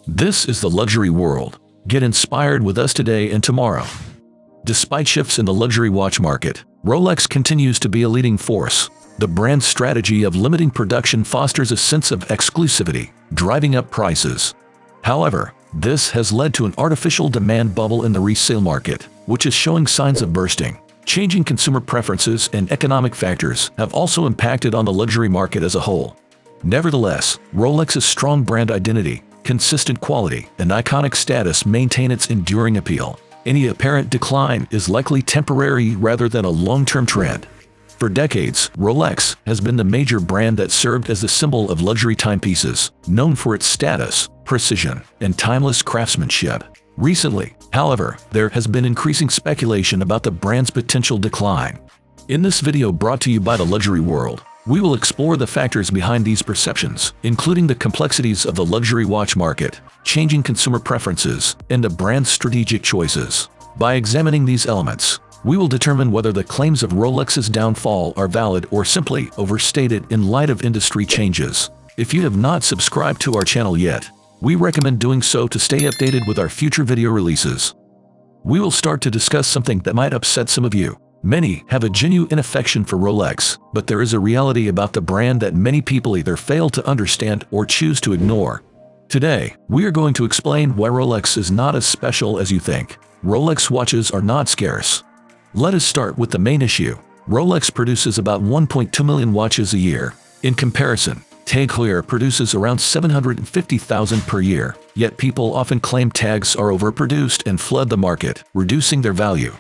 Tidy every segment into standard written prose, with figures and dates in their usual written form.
This is the luxury world. Get inspired with us today and tomorrow. Despite shifts in the luxury watch market, Rolex continues to be a leading force. The brand's strategy of limiting production fosters a sense of exclusivity, driving up prices. However, this has led to an artificial demand bubble in the resale market, which is showing signs of bursting. Changing consumer preferences and economic factors have also impacted on the luxury market as a whole. Nevertheless, Rolex's strong brand identity, consistent quality, and iconic status maintain its enduring appeal. Any apparent decline is likely temporary rather than a long-term trend. For decades, Rolex has been the major brand that served as the symbol of luxury timepieces, known for its status, precision, and timeless craftsmanship. Recently, however, there has been increasing speculation about the brand's potential decline. In this video brought to you by the Luxury World, we will explore the factors behind these perceptions, including the complexities of the luxury watch market, changing consumer preferences, and the brand's strategic choices. By examining these elements, we will determine whether the claims of Rolex's downfall are valid or simply overstated in light of industry changes. If you have not subscribed to our channel yet, we recommend doing so to stay updated with our future video releases. We will start to discuss something that might upset some of you. Many have a genuine affection for Rolex, but there is a reality about the brand that many people either fail to understand or choose to ignore. Today, we are going to explain why Rolex is not as special as you think. Rolex watches are not scarce. Let us start with the main issue. Rolex produces about 1.2 million watches a year. In comparison, Tag Heuer produces around 750,000 per year, yet people often claim tags are overproduced and flood the market, reducing their value.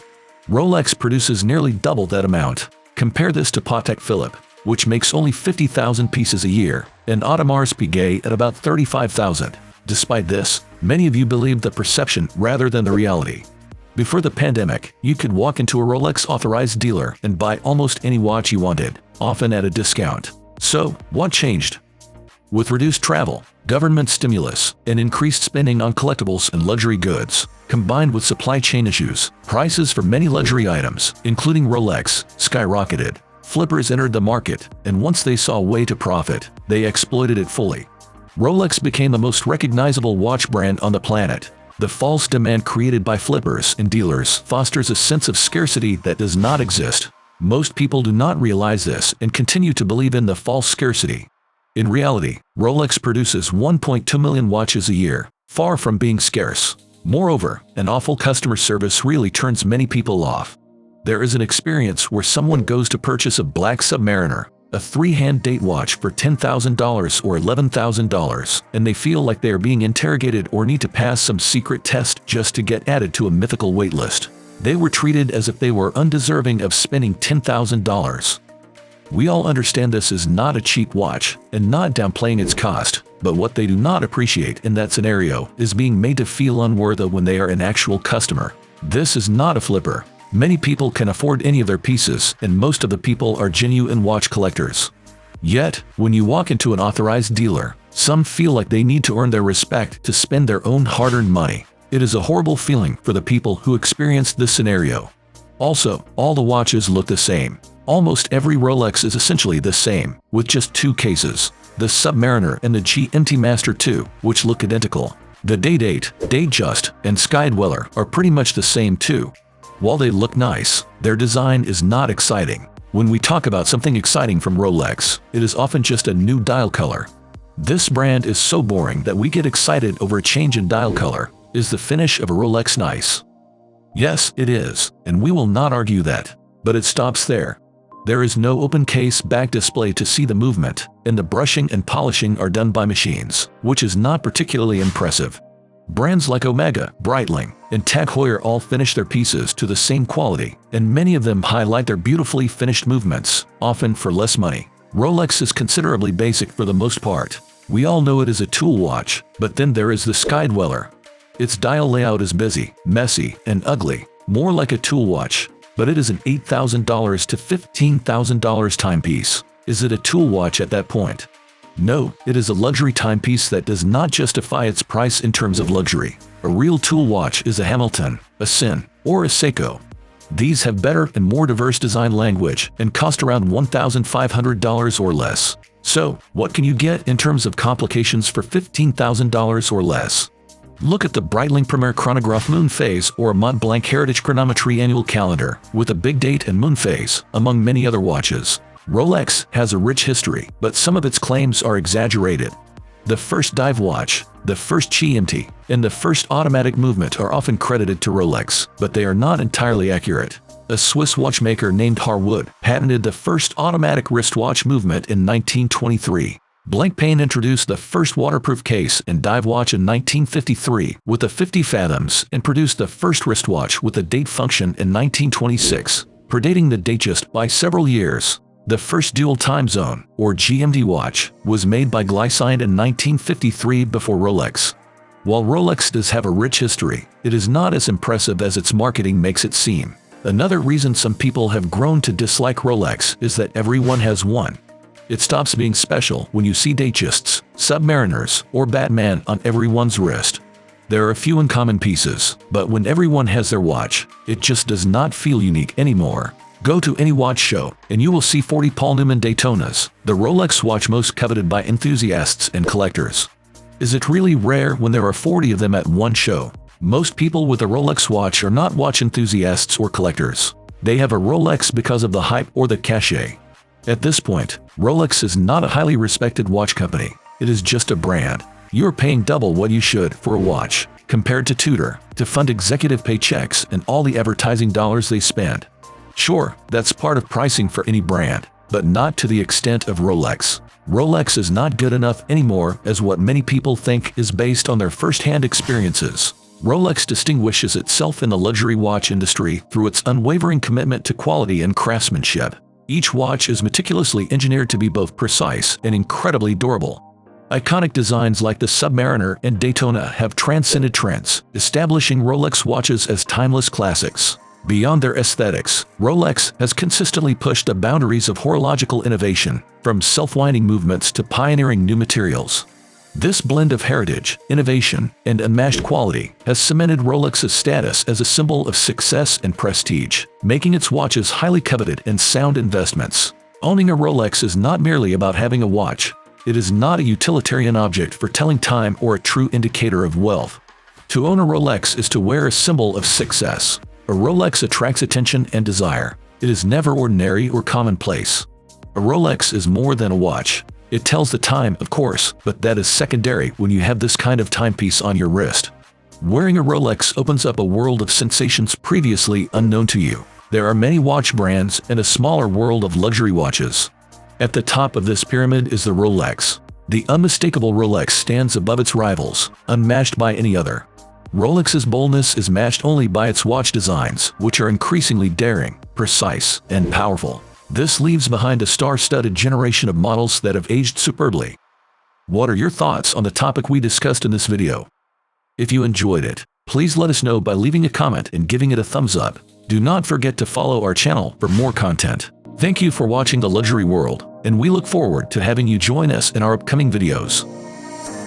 Rolex produces nearly double that amount. Compare this to Patek Philippe, which makes only 50,000 pieces a year, and Audemars Piguet at about 35,000. Despite this, many of you believe the perception rather than the reality. Before the pandemic, you could walk into a Rolex authorized dealer and buy almost any watch you wanted, often at a discount. So, what changed? With reduced travel, government stimulus, and increased spending on collectibles and luxury goods, combined with supply chain issues, prices for many luxury items, including Rolex, skyrocketed. Flippers entered the market, and once they saw a way to profit, they exploited it fully. Rolex became the most recognizable watch brand on the planet. The false demand created by flippers and dealers fosters a sense of scarcity that does not exist. Most people do not realize this and continue to believe in the false scarcity. In reality, Rolex produces 1.2 million watches a year, far from being scarce. Moreover, an awful customer service really turns many people off. There is an experience where someone goes to purchase a black Submariner, a three-hand date watch for $10,000 or $11,000, and they feel like they are being interrogated or need to pass some secret test just to get added to a mythical waitlist. They were treated as if they were undeserving of spending $10,000. We all understand this is not a cheap watch and not downplaying its cost, but what they do not appreciate in that scenario is being made to feel unworthy when they are an actual customer. This is not a flipper. Many people can afford any of their pieces, and most of the people are genuine watch collectors. Yet, when you walk into an authorized dealer, some feel like they need to earn their respect to spend their own hard-earned money. It is a horrible feeling for the people who experienced this scenario. Also, all the watches look the same. Almost every Rolex is essentially the same, with just two cases, the Submariner and the GMT Master 2, which look identical. The Day-Date, Datejust, and Skydweller are pretty much the same too. While they look nice, their design is not exciting. When we talk about something exciting from Rolex, it is often just a new dial color. This brand is so boring that we get excited over a change in dial color. Is the finish of a Rolex nice? Yes, it is, and we will not argue that. But it stops there. There is no open case back display to see the movement, and the brushing and polishing are done by machines, which is not particularly impressive. Brands like Omega, Breitling, and Tag Heuer all finish their pieces to the same quality, and many of them highlight their beautifully finished movements, often for less money. Rolex is considerably basic for the most part. We all know it is a tool watch, but then there is the Skydweller. Its dial layout is busy, messy, and ugly, more like a tool watch, but it is an $8,000 to $15,000 timepiece. Is it a tool watch at that point? No, it is a luxury timepiece that does not justify its price in terms of luxury. A real tool watch is a Hamilton, a Sin, or a Seiko. These have better and more diverse design language and cost around $1,500 or less. So, what can you get in terms of complications for $15,000 or less? Look at the Breitling Premier Chronograph Moon Phase or a Mont Blanc Heritage Chronometry Annual Calendar, with a big date and moon phase, among many other watches. Rolex has a rich history, but some of its claims are exaggerated. The first dive watch, the first GMT, and the first automatic movement are often credited to Rolex, but they are not entirely accurate. A Swiss watchmaker named Harwood patented the first automatic wristwatch movement in 1923. Blancpain introduced the first waterproof case and dive watch in 1953 with a 50 fathoms and produced the first wristwatch with a date function in 1926, predating the Datejust by several years. The first dual time zone, or GMT watch, was made by Glycine in 1953 before Rolex. While Rolex does have a rich history, it is not as impressive as its marketing makes it seem. Another reason some people have grown to dislike Rolex is that everyone has one. It stops being special when you see Datejusts, Submariners, or Batman on everyone's wrist. There are a few uncommon pieces, but when everyone has their watch, it just does not feel unique anymore. Go to any watch show, and you will see 40 Paul Newman Daytonas, the Rolex watch most coveted by enthusiasts and collectors. Is it really rare when there are 40 of them at one show? Most people with a Rolex watch are not watch enthusiasts or collectors. They have a Rolex because of the hype or the cachet. At this point, Rolex is not a highly respected watch company. It is just a brand. You are paying double what you should for a watch, compared to Tudor, to fund executive paychecks and all the advertising dollars they spend. Sure, that's part of pricing for any brand, but not to the extent of Rolex. Rolex is not good enough anymore as what many people think is based on their first-hand experiences. Rolex distinguishes itself in the luxury watch industry through its unwavering commitment to quality and craftsmanship. Each watch is meticulously engineered to be both precise and incredibly durable. Iconic designs like the Submariner and Daytona have transcended trends, establishing Rolex watches as timeless classics. Beyond their aesthetics, Rolex has consistently pushed the boundaries of horological innovation, from self-winding movements to pioneering new materials. This blend of heritage, innovation, and unmatched quality has cemented Rolex's status as a symbol of success and prestige, making its watches highly coveted and sound investments. Owning a Rolex is not merely about having a watch. It is not a utilitarian object for telling time or a true indicator of wealth. To own a Rolex is to wear a symbol of success. A Rolex attracts attention and desire. It is never ordinary or commonplace. A Rolex is more than a watch. It tells the time, of course, but that is secondary when you have this kind of timepiece on your wrist. Wearing a Rolex opens up a world of sensations previously unknown to you. There are many watch brands and a smaller world of luxury watches. At the top of this pyramid is the Rolex. The unmistakable Rolex stands above its rivals, unmatched by any other. Rolex's boldness is matched only by its watch designs, which are increasingly daring, precise, and powerful. This leaves behind a star-studded generation of models that have aged superbly. What are your thoughts on the topic we discussed in this video? If you enjoyed it, please let us know by leaving a comment and giving it a thumbs up. Do not forget to follow our channel for more content. Thank you for watching The Luxury World, and we look forward to having you join us in our upcoming videos.